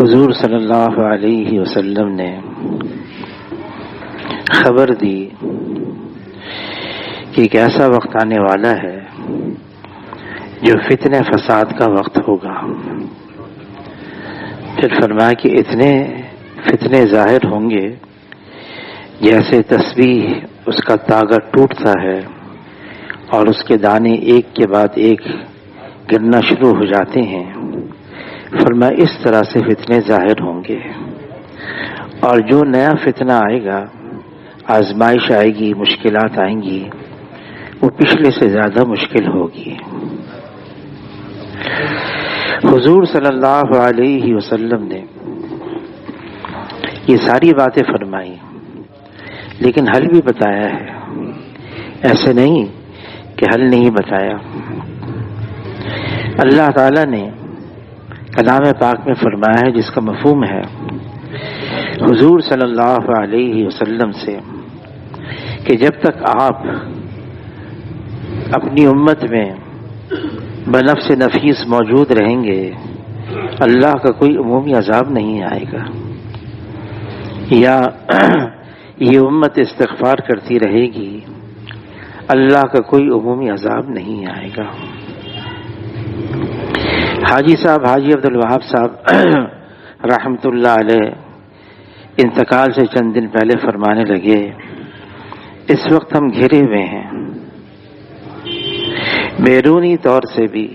حضور صلی اللہ علیہ وسلم نے خبر دی کہ ایک ایسا وقت آنے والا ہے جو فتنہ فساد کا وقت ہوگا. پھر فرمایا کہ اتنے فتنے ظاہر ہوں گے جیسے تسبیح اس کا تاغا ٹوٹتا ہے اور اس کے دانے ایک کے بعد ایک گرنا شروع ہو جاتے ہیں. فرمایا اس طرح سے فتنے ظاہر ہوں گے، اور جو نیا فتنہ آئے گا، آزمائش آئے گی، مشکلات آئیں گی، وہ پچھلے سے زیادہ مشکل ہوگی. حضور صلی اللہ علیہ وسلم نے یہ ساری باتیں فرمائی، لیکن حل بھی بتایا ہے. ایسے نہیں کہ حل نہیں بتایا. اللہ تعالیٰ نے کلام پاک میں فرمایا ہے، جس کا مفہوم ہے حضور صلی اللہ علیہ وسلم سے، کہ جب تک آپ اپنی امت میں بنفس نفیس موجود رہیں گے، اللہ کا کوئی عمومی عذاب نہیں آئے گا، یا یہ امت استغفار کرتی رہے گی، اللہ کا کوئی عمومی عذاب نہیں آئے گا. حاجی صاحب حاجی عبد الوہاب صاحب رحمۃ اللہ علیہ انتقال سے چند دن پہلے فرمانے لگے، اس وقت ہم گھرے ہوئے ہیں، بیرونی طور سے بھی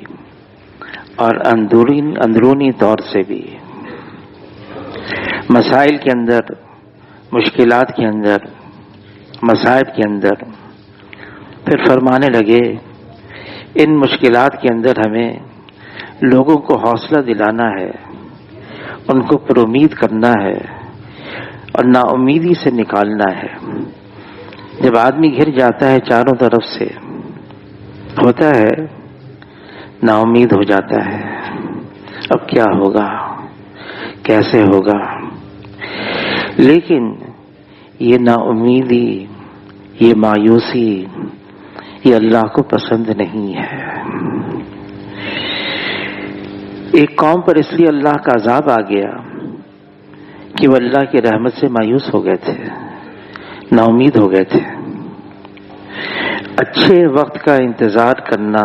اور اندرونی طور سے بھی، مسائل کے اندر، مشکلات کے اندر، مصائب کے اندر. پھر فرمانے لگے ان مشکلات کے اندر ہمیں لوگوں کو حوصلہ دلانا ہے، ان کو پر امید کرنا ہے اور نا امیدی سے نکالنا ہے. جب آدمی گھر جاتا ہے چاروں طرف سے، ہوتا ہے نا امید ہو جاتا ہے، اب کیا ہوگا، کیسے ہوگا. لیکن یہ نا امیدی، یہ مایوسی، یہ اللہ کو پسند نہیں ہے. ایک قوم پر اس لیے اللہ کا عذاب آ گیا کہ وہ اللہ کی رحمت سے مایوس ہو گئے تھے، نا امید ہو گئے تھے. اچھے وقت کا انتظار کرنا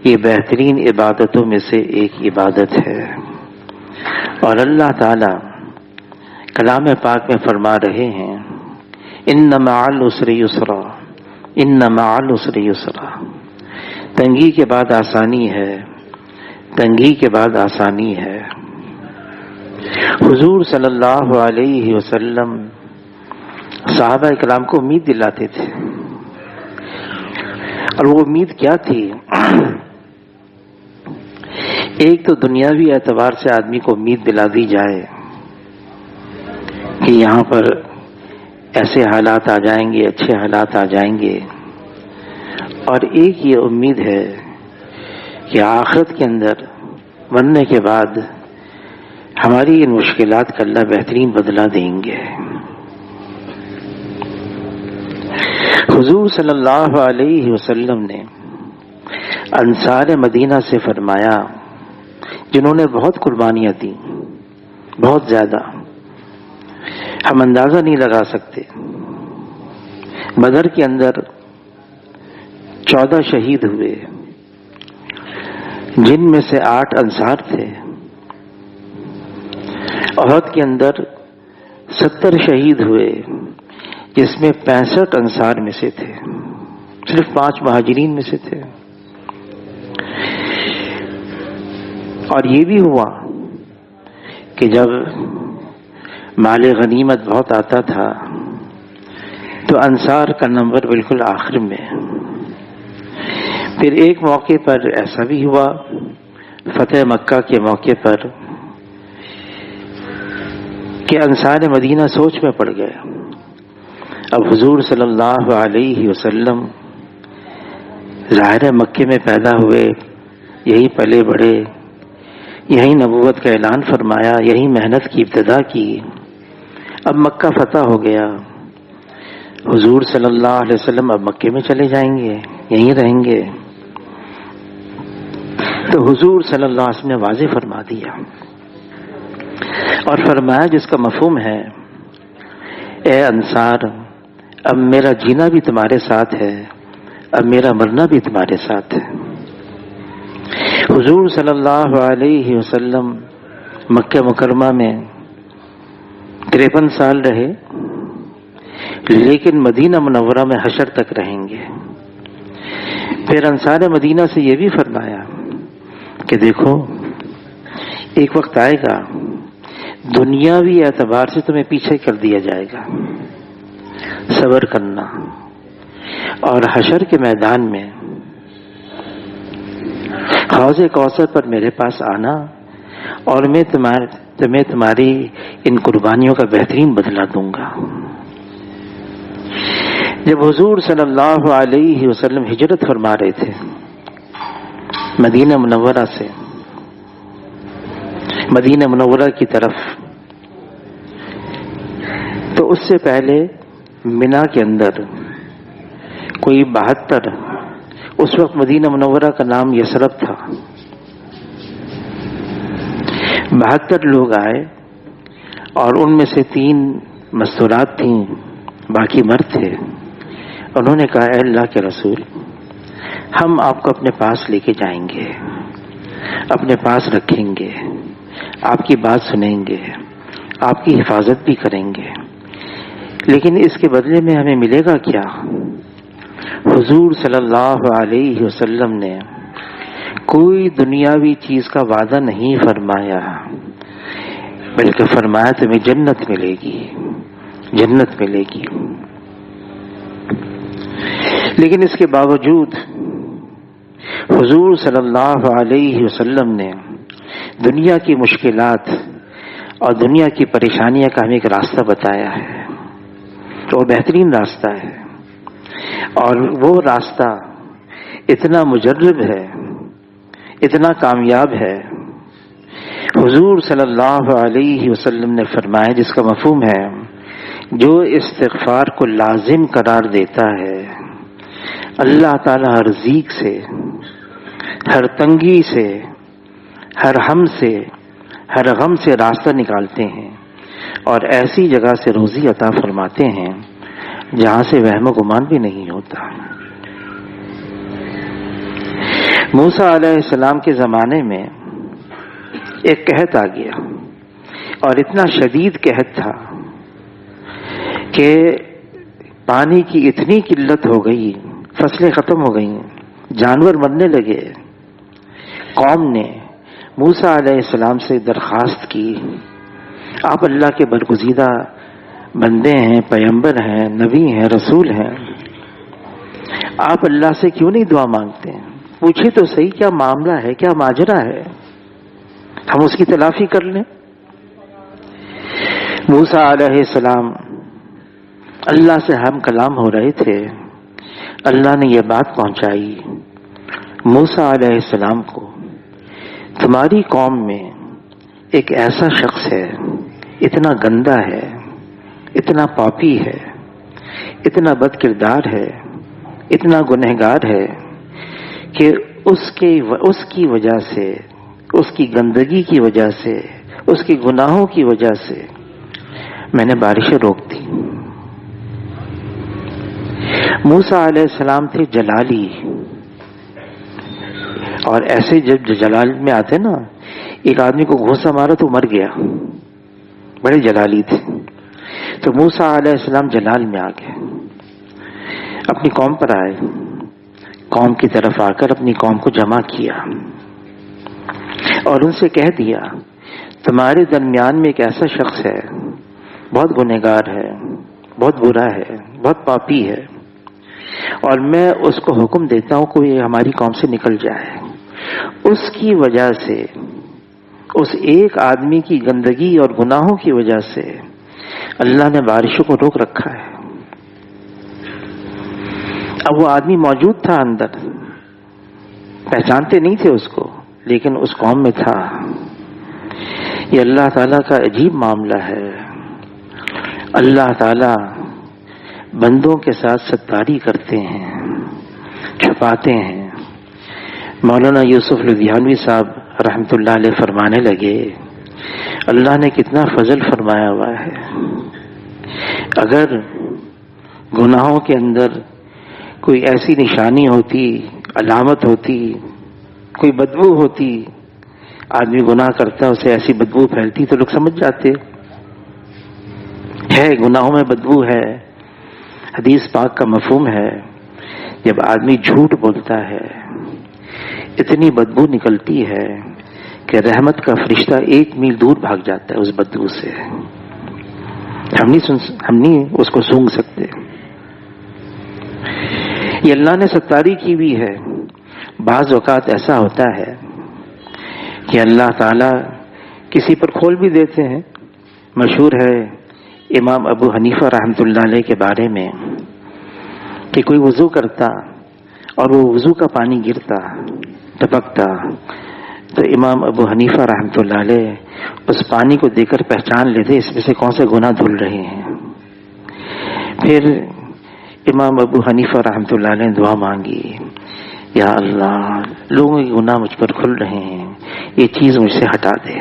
یہ بہترین عبادتوں میں سے ایک عبادت ہے، اور اللہ تعالی کلام پاک میں فرما رہے ہیں ان مع العسر یسرا، ان مع العسر یسرا. تنگی کے بعد آسانی ہے، تنگی کے بعد آسانی ہے. حضور صلی اللہ علیہ وسلم صحابہ کرام کو امید دلاتے تھے، اور وہ امید کیا تھی؟ ایک تو دنیاوی اعتبار سے آدمی کو امید دلا دی جائے کہ یہاں پر ایسے حالات آ جائیں گے، اچھے حالات آ جائیں گے، اور ایک یہ امید ہے کہ آخرت کے اندر مرنے کے بعد ہماری ان مشکلات کا اللہ بہترین بدلہ دیں گے. حضور صلی اللہ علیہ وسلم نے انصار مدینہ سے فرمایا، جنہوں نے بہت قربانیاں دیں، بہت زیادہ، ہم اندازہ نہیں لگا سکتے. بدر کے اندر 14 شہید ہوئے، جن میں سے 8 انصار تھے. احد کے اندر 70 شہید ہوئے، جس میں 65 انصار میں سے تھے، صرف 5 مہاجرین میں سے تھے. اور یہ بھی ہوا کہ جب مال غنیمت بہت آتا تھا تو انصار کا نمبر بالکل آخر میں. پھر ایک موقع پر ایسا بھی ہوا، فتح مکہ کے موقع پر، کہ انصار مدینہ سوچ میں پڑ گئے. اب حضور صلی اللہ علیہ وسلم ظاہر مکے میں پیدا ہوئے، یہی پلے بڑھے، یہی نبوت کا اعلان فرمایا، یہی محنت کی ابتدا کی. اب مکہ فتح ہو گیا، حضور صلی اللہ علیہ وسلم اب مکے میں چلے جائیں گے، یہیں رہیں گے. تو حضور صلی اللہ علیہ وسلم نے واضح فرما دیا اور فرمایا جس کا مفہوم ہے اے انصار اب میرا جینا بھی تمہارے ساتھ ہے، اب میرا مرنا بھی تمہارے ساتھ ہے۔ حضور صلی اللہ علیہ وسلم مکہ مکرمہ میں 53 سال رہے، لیکن مدینہ منورہ میں حشر تک رہیں گے۔ پھر انصار مدینہ سے یہ بھی فرمایا کہ دیکھو ایک وقت آئے گا دنیاوی اعتبار سے تمہیں پیچھے کر دیا جائے گا، صبر کرنا، اور حشر کے میدان میں حوض کوثر پر میرے پاس آنا اور میں تمہیں تمہاری ان قربانیوں کا بہترین بدلہ دوں گا۔ جب حضور صلی اللہ علیہ وسلم ہجرت فرما رہے تھے مدینہ منورہ سے مدینہ منورہ کی طرف، تو اس سے پہلے منا کے اندر کوئی 72، اس وقت مدینہ منورہ کا نام یثرب تھا، 72 لوگ آئے اور ان میں سے 3 مستورات تھیں، باقی مرد تھے۔ انہوں نے کہا اے اللہ کے رسول ہم آپ کو اپنے پاس لے کے جائیں گے، اپنے پاس رکھیں گے، آپ کی بات سنیں گے، آپ کی حفاظت بھی کریں گے، لیکن اس کے بدلے میں ہمیں ملے گا کیا؟ حضور صلی اللہ علیہ وسلم نے کوئی دنیاوی چیز کا وعدہ نہیں فرمایا، بلکہ فرمایا تمہیں جنت ملے گی، جنت ملے گی۔ لیکن اس کے باوجود حضور صلی اللہ علیہ وسلم نے دنیا کی مشکلات اور دنیا کی پریشانیاں کا ہمیں ایک راستہ بتایا ہے، تو بہترین راستہ ہے، اور وہ راستہ اتنا مجرب ہے، اتنا کامیاب ہے۔ حضور صلی اللہ علیہ وسلم نے فرمایا جس کا مفہوم ہے جو استغفار کو لازم قرار دیتا ہے اللہ تعالی ہر ضیق سے، ہر تنگی سے، ہر ہم سے، ہر غم سے راستہ نکالتے ہیں اور ایسی جگہ سے روزی عطا فرماتے ہیں جہاں سے وہم و گمان بھی نہیں ہوتا۔ موسیٰ علیہ السلام کے زمانے میں ایک قحط آ گیا، اور اتنا شدید قحط تھا کہ پانی کی اتنی قلت ہو گئی، فصلیں ختم ہو گئیں، جانور مرنے لگے۔ قوم نے موسیٰ علیہ السلام سے درخواست کی آپ اللہ کے برگزیدہ بندے ہیں، پیغمبر ہیں، نبی ہیں، رسول ہیں، آپ اللہ سے کیوں نہیں دعا مانگتے؟ پوچھے تو صحیح کیا معاملہ ہے، کیا ماجرا ہے، ہم اس کی تلافی کر لیں۔ موسیٰ علیہ السلام اللہ سے ہم کلام ہو رہے تھے، اللہ نے یہ بات پہنچائی موسیٰ علیہ السلام کو، تمہاری قوم میں ایک ایسا شخص ہے، اتنا گندا ہے، اتنا پاپی ہے، اتنا بد کردار ہے، اتنا گنہگار ہے کہ اس کی وجہ سے، اس کی گندگی کی وجہ سے، اس کے گناہوں کی وجہ سے میں نے بارشیں روک دی۔ موسیٰ علیہ السلام تھے جلالی، اور ایسے جب جلال میں آتے نا، ایک آدمی کو گھوسا مارا تو مر گیا، بڑے جلالی تھے۔ تو موسیٰ علیہ السلام جلال میں آ گئے، اپنی قوم پر آئے، قوم کی طرف آ کر اپنی قوم کو جمع کیا اور ان سے کہہ دیا تمہارے درمیان میں ایک ایسا شخص ہے، بہت گنہگار ہے، بہت برا ہے، بہت پاپی ہے، اور میں اس کو حکم دیتا ہوں کہ یہ ہماری قوم سے نکل جائے۔ اس کی وجہ سے، اس ایک آدمی کی گندگی اور گناہوں کی وجہ سے اللہ نے بارشوں کو روک رکھا ہے۔ اب وہ آدمی موجود تھا اندر، پہچانتے نہیں تھے اس کو، لیکن اس قوم میں تھا۔ یہ اللہ تعالیٰ کا عجیب معاملہ ہے، اللہ تعالیٰ بندوں کے ساتھ ستاری کرتے ہیں، چھپاتے ہیں۔ مولانا یوسف لدھیانوی صاحب رحمۃ اللہ علیہ فرمانے لگے اللہ نے کتنا فضل فرمایا ہوا ہے. اگر گناہوں کے اندر کوئی ایسی نشانی ہوتی، علامت ہوتی، کوئی بدبو ہوتی، آدمی گناہ کرتا اسے ایسی بدبو پھیلتی تو لوگ سمجھ جاتے ہے گناہوں میں بدبو ہے. حدیث پاک کا مفہوم ہے جب آدمی جھوٹ بولتا ہے اتنی بدبو نکلتی ہے کہ رحمت کا فرشتہ 1 میل دور بھاگ جاتا ہے اس بدبو سے. ہم نہیں اس کو سونگھ سکتے. یہ اللہ نے ستاری کی بھی ہے. بعض اوقات ایسا ہوتا ہے کہ اللہ تعالی کسی پر کھول بھی دیتے ہیں. مشہور ہے امام ابو حنیفہ رحمۃ اللہ علیہ کے بارے میں کہ کوئی وضو کرتا اور وہ وضو کا پانی گرتا ٹپکتا تو امام ابو حنیفہ رحمۃ اللہ علیہ اس پانی کو دیکھ کر پہچان لیتے اس میں سے کون سے گناہ دھل رہے ہیں. پھر امام ابو حنیفہ رحمۃ اللہ علیہ نے دعا مانگی، یا اللہ لوگوں کے گناہ مجھ پر کھل رہے ہیں، یہ چیز مجھ سے ہٹا دے.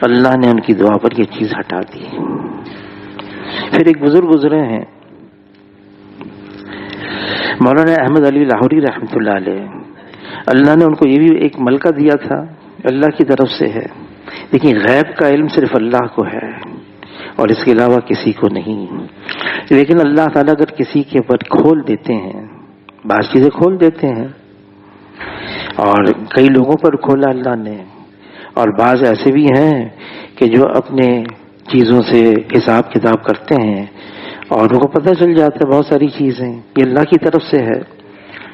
اللہ نے ان کی دعا پر یہ چیز ہٹا دی. پھر ایک بزرگ گزرے ہیں مولانا احمد علی لاہوری رحمۃ اللہ علیہ. اللہ نے ان کو یہ بھی ایک ملکہ دیا تھا، اللہ کی طرف سے ہے. لیکن غیب کا علم صرف اللہ کو ہے اور اس کے علاوہ کسی کو نہیں. لیکن اللہ تعالیٰ اگر کسی کے اوپر کھول دیتے ہیں، بعض چیزیں کھول دیتے ہیں اور کئی لوگوں پر کھولا اللہ نے، اور بعض ایسے بھی ہیں کہ جو اپنے چیزوں سے حساب کتاب کرتے ہیں اور ان کو پتہ چل جاتا ہے بہت ساری چیزیں یہ اللہ کی طرف سے ہے.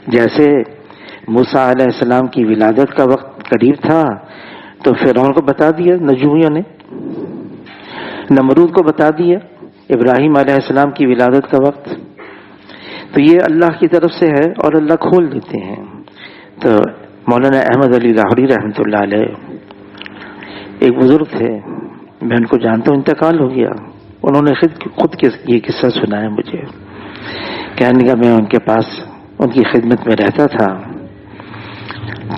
جیسے موسیٰ علیہ السلام کی ولادت کا وقت قریب تھا تو فرعون کو بتا دیا نجومیوں نے، نمرود کو بتا دیا ابراہیم علیہ السلام کی ولادت کا وقت. تو یہ اللہ کی طرف سے ہے اور اللہ کھول دیتے ہیں. تو مولانا احمد علی لاہوری رحمۃ اللہ علیہ ایک بزرگ تھے، میں ان کو جانتا ہوں، انتقال ہو گیا. انہوں نے خود یہ قصہ سنایا مجھے. کہنے کا میں ان کے پاس ان کی خدمت میں رہتا تھا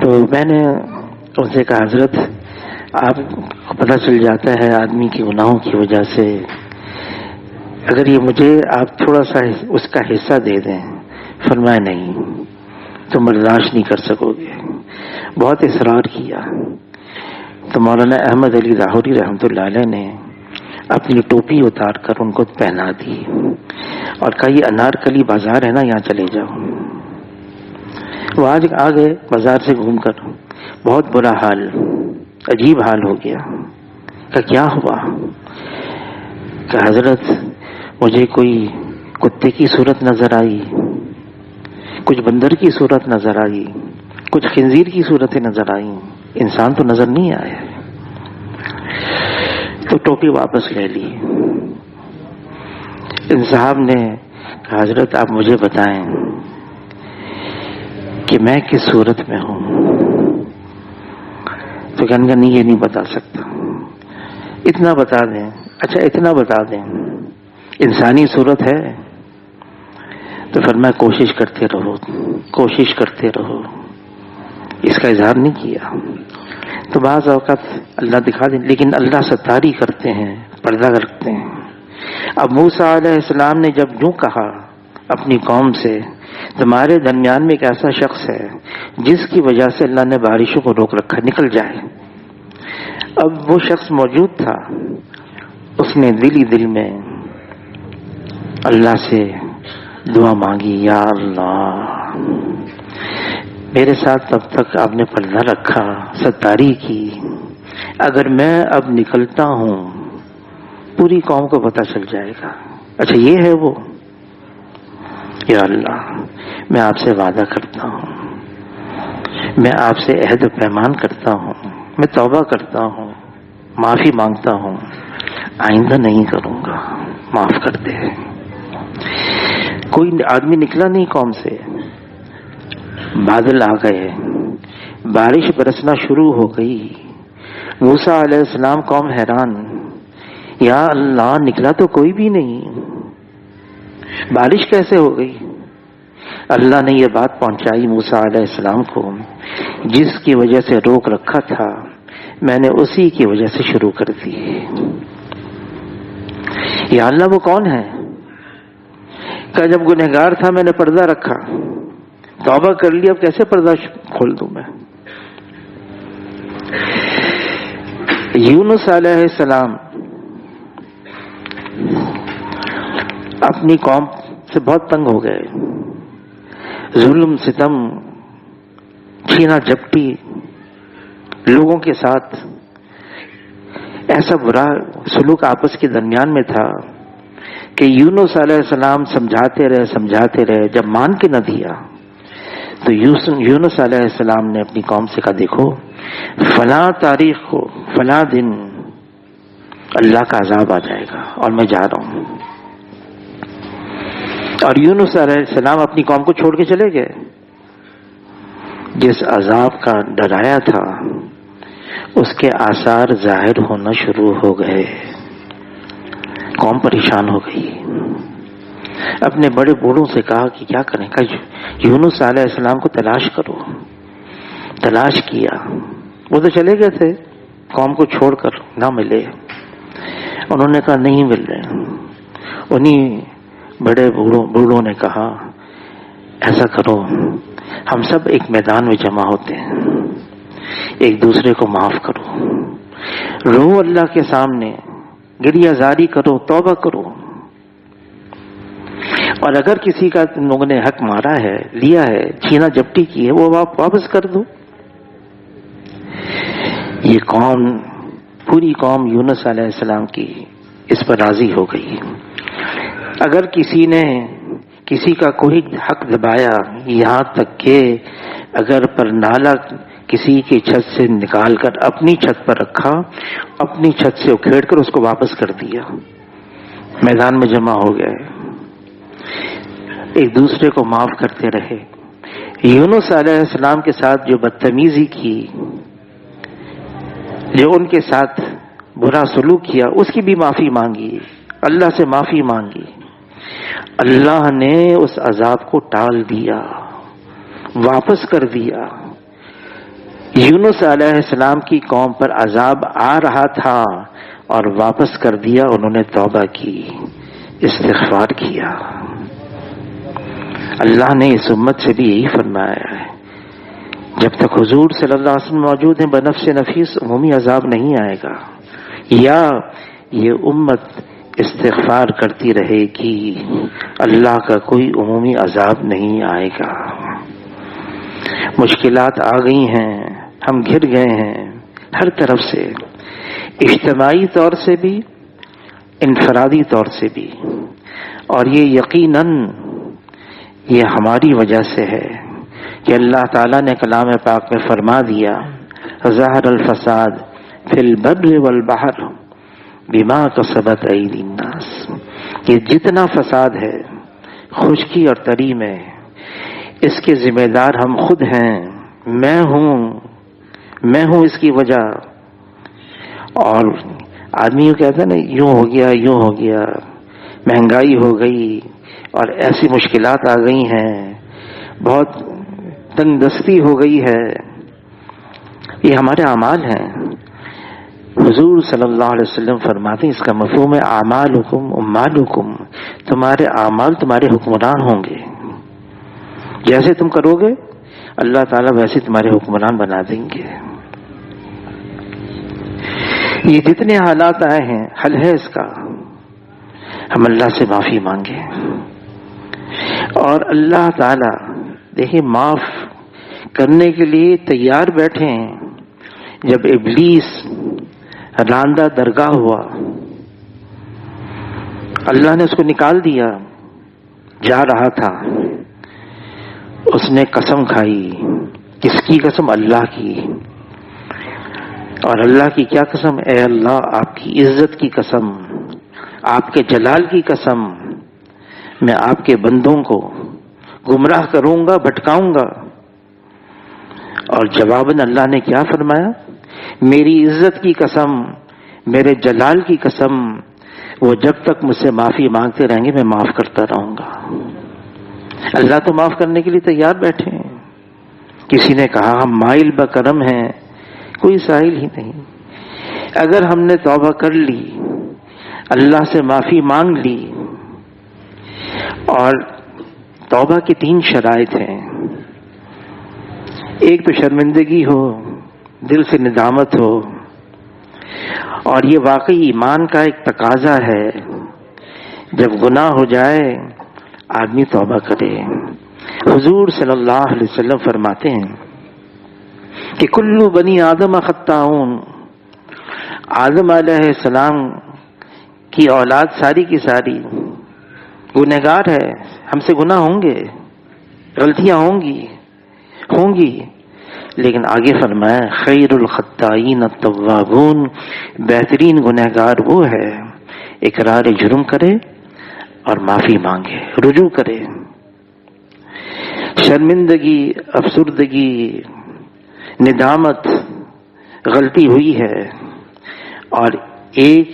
تو میں نے ان سے کہا حضرت آپ کو پتہ چل جاتا ہے آدمی کے گناہوں کی وجہ سے، اگر یہ مجھے آپ تھوڑا سا اس کا حصہ دے دیں. فرمایا نہیں تم برداشت نہیں کر سکو گے. بہت اصرار کیا تو مولانا احمد علی لاہوری رحمۃ اللہ علیہ نے اپنی ٹوپی اتار کر ان کو پہنا دی اور کہا یہ انارکلی بازار ہے نا، یہاں چلے جاؤ. وہ آج آ گئے بازار سے گھوم کر، بہت برا حال، عجیب حال ہو گیا. کہ کیا ہوا؟ کہ حضرت مجھے کوئی کتے کی صورت نظر آئی، کچھ بندر کی صورت نظر آئی، کچھ خنزیر کی صورتیں نظر آئیں، انسان تو نظر نہیں آئے. تو ٹوپی واپس لے لی. ان صاحب نے کہا حضرت آپ مجھے بتائیں کہ میں کس صورت میں ہوں. تو کہنے کا نہیں یہ نہیں بتا سکتا. اتنا بتا دیں. اچھا اتنا بتا دیں انسانی صورت ہے؟ تو فرمایا کوشش کرتے رہو، کوشش کرتے رہو. اس کا اظہار نہیں کیا. تو بعض اوقات اللہ دکھا دیں، لیکن اللہ ستاری کرتے ہیں، پردہ رکھتے ہیں. اب موسیٰ علیہ السلام نے جب یوں کہا اپنی قوم سے، تمہارے درمیان میں ایک ایسا شخص ہے جس کی وجہ سے اللہ نے بارشوں کو روک رکھا، نکل جائے. اب وہ شخص موجود تھا، اس نے دل میں اللہ سے دعا مانگی، یا اللہ میرے ساتھ تب تک آپ نے پردہ رکھا، ستاری کی، اگر میں اب نکلتا ہوں پوری قوم کو پتہ چل جائے گا. اچھا یہ ہے وہ. یا اللہ میں آپ سے وعدہ کرتا ہوں، میں آپ سے عہد و پیمان کرتا ہوں، میں توبہ کرتا ہوں، معافی مانگتا ہوں، آئندہ نہیں کروں گا، معاف کر دے. کوئی آدمی نکلا نہیں قوم سے. بادل آ گئے، بارش برسنا شروع ہو گئی. موسیٰ علیہ السلام قوم حیران، یا اللہ نکلا تو کوئی بھی نہیں، بارش کیسے ہو گئی؟ اللہ نے یہ بات پہنچائی موسیٰ علیہ السلام کو جس کی وجہ سے روک رکھا تھا. میں نے اسی کی وجہ سے شروع کر دی. یا اللہ وہ کون ہے کہ جب گنہگار تھا میں نے پردہ رکھا, توبہ کر لی, اب کیسے پردہ کھول دوں میں. یونس علیہ السلام اپنی قوم سے بہت تنگ ہو گئے. ظلم ستم چھینا جھپٹی لوگوں کے ساتھ ایسا برا سلوک آپس کے درمیان میں تھا کہ یونس علیہ السلام سمجھاتے رہے. جب مان کے نہ دیا تو یونس علیہ السلام نے اپنی قوم سے کہا دیکھو فلاں تاریخ کو فلاں دن اللہ کا عذاب آ جائے گا اور میں جا رہا ہوں. اور یونس علیہ السلام اپنی قوم کو چھوڑ کے چلے گئے. جس عذاب کا ڈرایا تھا اس کے آثار ظاہر ہونا شروع ہو گئے. قوم پریشان ہو گئی. اپنے بڑے بوڑھوں سے کہا کہ کیا کریں, کہ یونس علیہ السلام کو تلاش کرو. تلاش کیا, وہ تو چلے گئے تھے قوم کو چھوڑ کر, نہ ملے. انہوں نے کہا نہیں مل رہے. انہی بڑے بوڑھوں نے کہا ایسا کرو ہم سب ایک میدان میں جمع ہوتے ہیں, ایک دوسرے کو معاف کرو, رو اللہ کے سامنے, گریہ زاری کرو, توبہ کرو, اور اگر کسی کا تم لوگوں نے حق مارا ہے, لیا ہے, چھینا جھپٹی کی ہے, وہ واپس کر دو. یہ قوم, پوری قوم یونس علیہ السلام کی اس پر راضی ہو گئی. اگر کسی نے کسی کا کوئی حق دبایا, یہاں تک کہ اگر پر نالا کسی کی چھت سے نکال کر اپنی چھت پر رکھا, اپنی چھت سے اکھیڑ کر اس کو واپس کر دیا. میدان میں جمع ہو گئے, ایک دوسرے کو معاف کرتے رہے. یونس علیہ السلام کے ساتھ جو بدتمیزی کی, جو ان کے ساتھ برا سلوک کیا, اس کی بھی معافی مانگی, اللہ سے معافی مانگی. اللہ نے اس عذاب کو ٹال دیا, واپس کر دیا. یونس علیہ السلام کی قوم پر عذاب آ رہا تھا اور واپس کر دیا. انہوں نے توبہ کی, استغفار کیا. اللہ نے اس امت سے بھی یہی فرمایا ہے, جب تک حضور صلی اللہ علیہ وسلم موجود ہیں بنفس نفیس عمومی عذاب نہیں آئے گا, یا یہ امت استغفار کرتی رہے گی اللہ کا کوئی عمومی عذاب نہیں آئے گا. مشکلات آ گئی ہیں, ہم گھر گئے ہیں ہر طرف سے, اجتماعی طور سے بھی انفرادی طور سے بھی, اور یہ یقیناً یہ ہماری وجہ سے ہے کہ اللہ تعالیٰ نے کلام پاک میں فرما دیا ظہر الفساد فی البر والبحر بما کسبت ایدی الناس. کہ جتنا فساد ہے خشکی اور تری میں, اس کے ذمہ دار ہم خود ہیں. میں ہوں اس کی وجہ. اور آدمی یوں کہتا ہے نا, یوں ہو گیا, مہنگائی ہو گئی اور ایسی مشکلات آ گئی ہیں, بہت تنگ دستی ہو گئی ہے. یہ ہمارے اعمال ہیں. حضور صلی اللہ علیہ وسلم فرماتے ہیں اس کا مفہوم ہے اعمالکم امالکم, تمہارے اعمال تمہارے حکمران ہوں گے. جیسے تم کرو گے اللہ تعالیٰ ویسے تمہارے حکمران بنا دیں گے. یہ جتنے حالات آئے ہیں حل ہے اس کا, ہم اللہ سے معافی مانگیں. اور اللہ تعالیٰ دیکھیں معاف کرنے کے لیے تیار بیٹھے ہیں. جب ابلیس راندہ درگاہ ہوا, اللہ نے اس کو نکال دیا, جا رہا تھا, اس نے قسم کھائی. کس کی قسم؟ اللہ کی. اور اللہ کی کیا قسم؟ اے اللہ آپ کی عزت کی قسم, آپ کے جلال کی قسم, میں آپ کے بندوں کو گمراہ کروں گا, بھٹکاؤں گا. اور جواباً اللہ نے کیا فرمایا؟ میری عزت کی قسم, میرے جلال کی قسم, وہ جب تک مجھ سے معافی مانگتے رہیں گے میں معاف کرتا رہوں گا. اللہ تو معاف کرنے کے لیے تیار بیٹھے ہیں. کسی نے کہا ہم مائل بکرم ہیں, کوئی سائل ہی نہیں۔ اگر ہم نے توبہ کر لی، اللہ سے معافی مانگ لی، اور توبہ کی 3 شرائط ہیں، ایک تو شرمندگی ہو، دل سے ندامت ہو، اور یہ واقعی ایمان کا ایک تقاضا ہے، جب گناہ ہو جائے آدمی توبہ کرے۔ حضور صلی اللہ علیہ وسلم فرماتے ہیں کہ کل بنی آدم خطاؤن، آدم علیہ السلام کی اولاد ساری کی ساری گنہگار ہے، ہم سے گناہ ہوں گے، غلطیاں ہوں گی، لیکن آگے فرمایا خیر الخطائین التوابون، بہترین گنہگار وہ ہے اقرار جرم کرے اور معافی مانگے، رجوع کرے۔ شرمندگی، افسردگی، ندامت، غلطی ہوئی ہے، اور ایک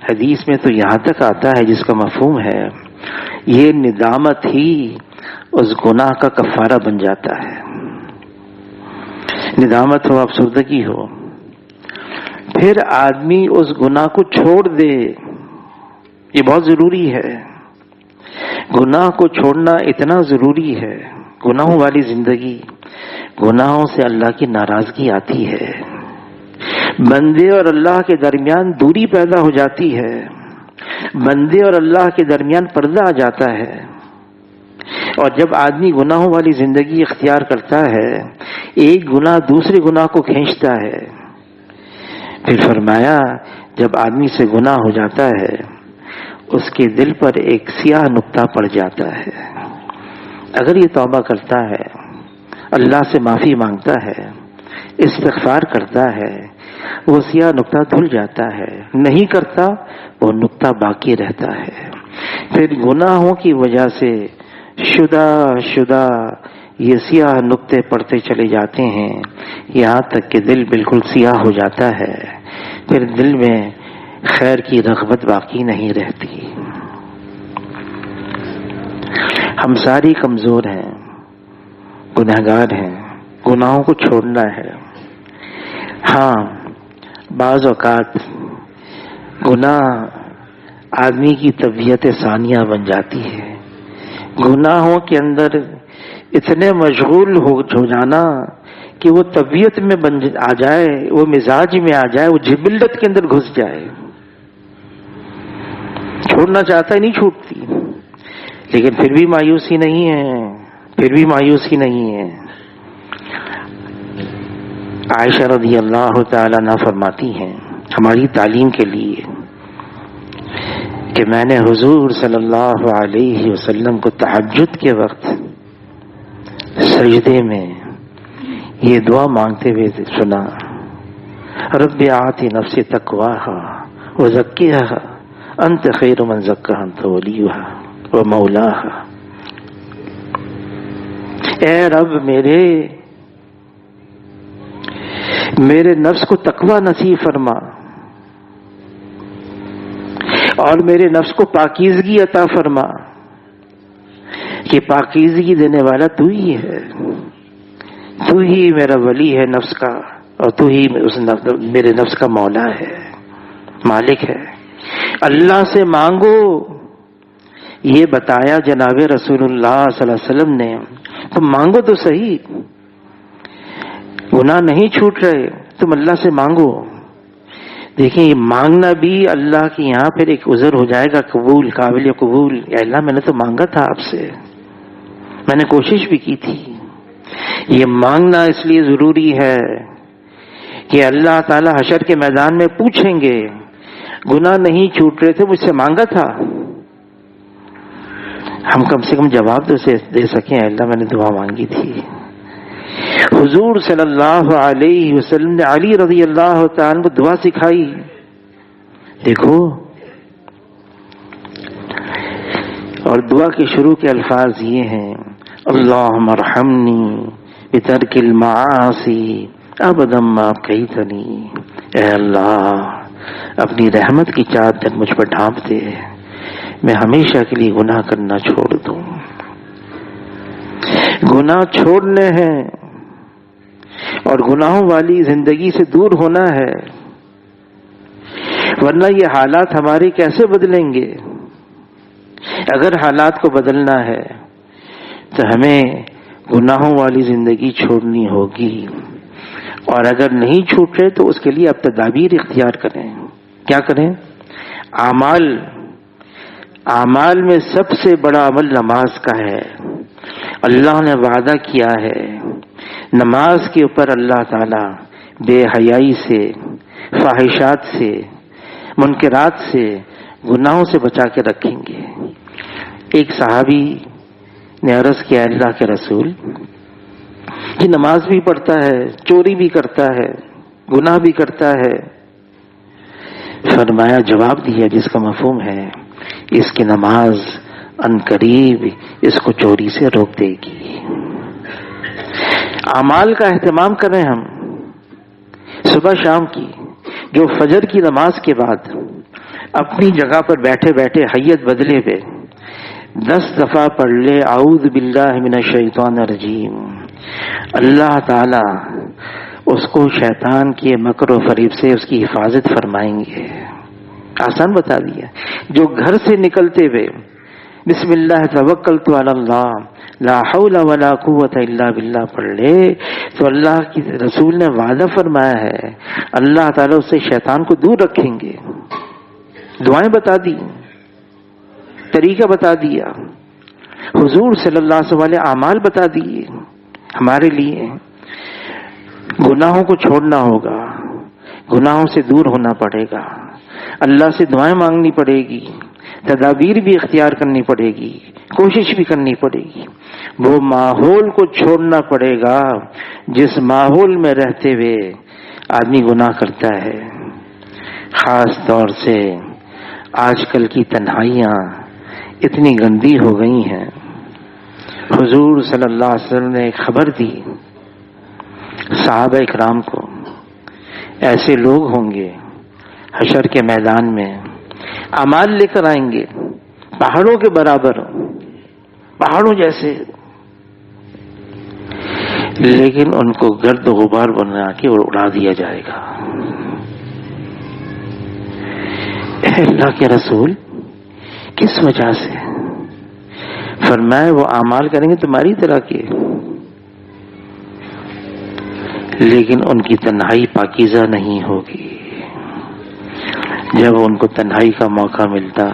حدیث میں تو یہاں تک آتا ہے جس کا مفہوم ہے یہ ندامت ہی اس گناہ کا کفارہ بن جاتا ہے۔ ندامت ہو، افسردگی ہو، پھر آدمی اس گناہ کو چھوڑ دے، یہ بہت ضروری ہے۔ گناہ کو چھوڑنا اتنا ضروری ہے۔ گناہوں والی زندگی، گناہوں سے اللہ کی ناراضگی آتی ہے، بندے اور اللہ کے درمیان دوری پیدا ہو جاتی ہے، بندے اور اللہ کے درمیان پردہ آ جاتا ہے، اور جب آدمی گناہوں والی زندگی اختیار کرتا ہے، ایک گناہ دوسرے گناہ کو کھینچتا ہے۔ پھر فرمایا جب آدمی سے گناہ ہو جاتا ہے اس کے دل پر ایک سیاہ نقطہ پڑ جاتا ہے، اگر یہ توبہ کرتا ہے، اللہ سے معافی مانگتا ہے، استغفار کرتا ہے، وہ سیاہ نقطہ دھل جاتا ہے، نہیں کرتا وہ نقطہ باقی رہتا ہے۔ پھر گناہوں کی وجہ سے شدہ یہ سیاہ نقطے پڑتے چلے جاتے ہیں، یہاں تک کہ دل بالکل سیاہ ہو جاتا ہے، پھر دل میں خیر کی رغبت باقی نہیں رہتی۔ ہم ساری کمزور ہیں، گنہگار ہیں، گناہوں کو چھوڑنا ہے۔ ہاں، بعض اوقات گناہ آدمی کی طبیعت ثانیہ بن جاتی ہے، گناہوں کے اندر اتنے مشغول ہو جانا کہ وہ طبیعت میں آ جائے، وہ مزاج میں آ جائے، وہ جبلت کے اندر گھس جائے، چھوڑنا چاہتا ہے، نہیں چھوٹتی، لیکن پھر بھی مایوسی نہیں ہے۔ عائشہ رضی اللہ تعالیٰ عنہا فرماتی ہیں ہماری تعلیم کے لیے کہ میں نے حضور صلی اللہ علیہ وسلم کو تہجد کے وقت سجدے میں یہ دعا مانگتے ہوئے سنا، رب آت نفسی تقواها وزکیها انت خیر من زکاها انت ولیها ومولاها۔ اے رب میرے نفس کو تقوی نصیب فرما، اور میرے نفس کو پاکیزگی عطا فرما، کہ پاکیزگی دینے والا تو ہی ہے، تو ہی میرا ولی ہے نفس کا، اور تو ہی میرے نفس کا مولا ہے، مالک ہے۔ اللہ سے مانگو، یہ بتایا جناب رسول اللہ صلی اللہ علیہ وسلم نے، تم مانگو تو صحیح، گناہ نہیں چھوٹ رہے تم اللہ سے مانگو۔ دیکھیں یہ مانگنا بھی اللہ کے یہاں پھر ایک عذر ہو جائے گا، قبول، قابل قبول۔ اے اللہ میں نے تو مانگا تھا آپ سے، میں نے کوشش بھی کی تھی۔ یہ مانگنا اس لیے ضروری ہے کہ اللہ تعالی حشر کے میدان میں پوچھیں گے گناہ نہیں چھوٹ رہے تھے، مجھ سے مانگا تھا، ہم کم سے کم جواب تو دے سکیں، اللہ میں نے دعا مانگی تھی۔ حضور صلی اللہ علیہ وسلم نے علی رضی اللہ تعالیٰ کو دعا سکھائی، دیکھو، اور دعا کے شروع کے الفاظ یہ ہیں، اللہم ارحمنی بترک المعاصی ابدا ما کہیتنی، اے اللہ اپنی رحمت کی چادر مجھ پر ڈھانپ دے، میں ہمیشہ کے لیے گناہ کرنا چھوڑ دوں۔ گناہ چھوڑنے ہیں، اور گناہوں والی زندگی سے دور ہونا ہے، ورنہ یہ حالات ہمارے کیسے بدلیں گے؟ اگر حالات کو بدلنا ہے تو ہمیں گناہوں والی زندگی چھوڑنی ہوگی، اور اگر نہیں چھوٹ رہے تو اس کے لیے اب تدابیر اختیار کریں۔ کیا کریں؟ اعمال میں سب سے بڑا عمل نماز کا ہے۔ اللہ نے وعدہ کیا ہے نماز کے اوپر اللہ تعالی بے حیائی سے، فاحشات سے، منکرات سے، گناہوں سے بچا کے رکھیں گے۔ ایک صحابی نے عرض کیا، اللہ کے رسول کہ نماز بھی پڑھتا ہے، چوری بھی کرتا ہے، گناہ بھی کرتا ہے۔ فرمایا، جواب دیا جس کا مفہوم ہے اس کی نماز عنقریب اس کو چوری سے روک دے گی۔ اعمال کا اہتمام کریں ہم، صبح شام کی، جو فجر کی نماز کے بعد اپنی جگہ پر بیٹھے بیٹھے حیت بدلے ہوئے 10 دفعہ پڑھ لے اعوذ باللہ من الشیطان الرجیم، اللہ تعالی اس کو شیطان کے مکر و فریب سے اس کی حفاظت فرمائیں گے۔ آسان بتا دیا۔ جو گھر سے نکلتے ہوئے بسم اللہ توکلت علی اللہ لا حول ولا قوت الا باللہ پڑھ لے تو اللہ کی رسول نے وعدہ فرمایا ہے اللہ تعالیٰ اس سے شیطان کو دور رکھیں گے۔ دعائیں بتا دی، طریقہ بتا دیا، حضور صلی اللہ علیہ وسلم والے اعمال بتا دیے ہمارے لیے۔ گناہوں کو چھوڑنا ہوگا، گناہوں سے دور ہونا پڑے گا، اللہ سے دعائیں مانگنی پڑے گی، تدابیر بھی اختیار کرنی پڑے گی، کوشش بھی کرنی پڑے گی۔ وہ ماحول کو چھوڑنا پڑے گا جس ماحول میں رہتے ہوئے آدمی گناہ کرتا ہے۔ خاص طور سے آج کل کی تنہائیاں اتنی گندی ہو گئی ہیں۔ حضور صلی اللہ علیہ وسلم نے ایک خبر دی صحابہ اکرام کو، ایسے لوگ ہوں گے حشر کے میدان میں اعمال لے کر آئیں گے پہاڑوں کے برابر، پہاڑوں جیسے، لیکن ان کو گرد و غبار بنا کے اڑا دیا جائے گا۔ اے اللہ کے رسول کس وجہ سے؟ فرمایا وہ اعمال کریں گے تمہاری طرح کے، لیکن ان کی تنہائی پاکیزہ نہیں ہوگی۔ جب ان کو تنہائی کا موقع ملتا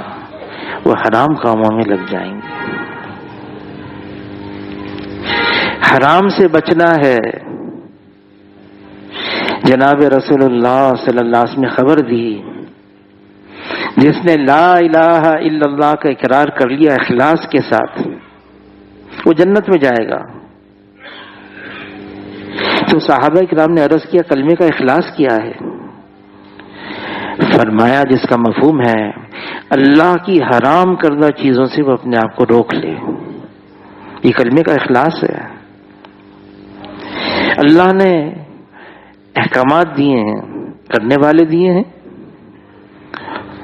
وہ حرام کاموں میں لگ جائیں گے۔ حرام سے بچنا ہے۔ جناب رسول اللہ صلی اللہ علیہ وسلم نے خبر دی، جس نے لا الہ الا اللہ کا اقرار کر لیا اخلاص کے ساتھ وہ جنت میں جائے گا۔ تو صحابہ کرام نے عرض کیا کلمے کا اخلاص کیا ہے؟ فرمایا جس کا مفہوم ہے اللہ کی حرام کردہ چیزوں سے وہ اپنے آپ کو روک لے، یہ کلمے کا اخلاص ہے۔ اللہ نے احکامات دیے ہیں، کرنے والے دیے ہیں،